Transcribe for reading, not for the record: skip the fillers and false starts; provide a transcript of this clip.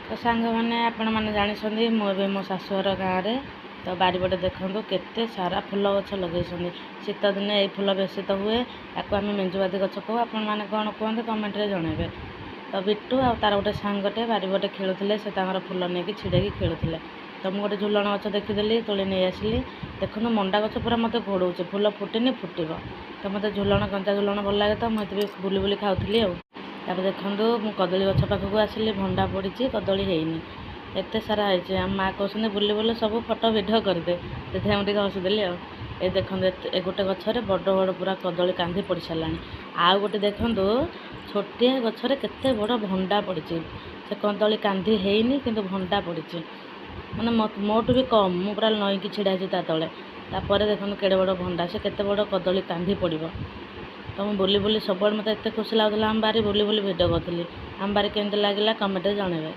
तो सांग मैंने आपण मैंने जानी मुझे मो शाशुघर गाँव में तो बारीपटे देखूँ केते सारा फुल गछ लगे शीत दिन ये फुल बेसी तो हुए या आम मेंजुबाती गछ कहू आपण मैंने कौन कहते कमेंट रे जनइबे। तो बिट्टू आ तार गोटे सांगटे बारीपटे खेलुले से फुल नहीं छिड़ेकी खेलुले तो मुझे गोटे झुलन गछ देखीदेली तोली नहीं आसिली देखूँ मंडा गछ पूरा मत घोड़े फुल फुटनी फुटब तो मत झुलन कंचा झुलन भल लगे तो मुझे बुली बुली खाऊली तापर देखूँ मु कदली गछ पाखक आसिली भंडा पड़ी कदली हैनी एत सारा है माँ कहते बुले बुले सब फटो भिडियो करदे से मुझे हसुदेली ए देखो गोटे गचर बड़ बड़ पूरा कदली कांधी पड़ सारा आउ गोटे देखूँ छोटिया गचर केते बड़ भंडा पड़ी से कदली कांधी हैनी किंतु भंडा पड़ी मैंने मोटू भी कम मु पूरा नईकी छिड़ा तले तापर देखो केड़े बड़ भंडा से केते बड़ कदली कांधी पड़ो तो मुझे बुली बुली सब मत एत खुशी लगुला आम बारी बुली बुली भिडियो करी आम बारी केमती लगे कमेंट जनइबे।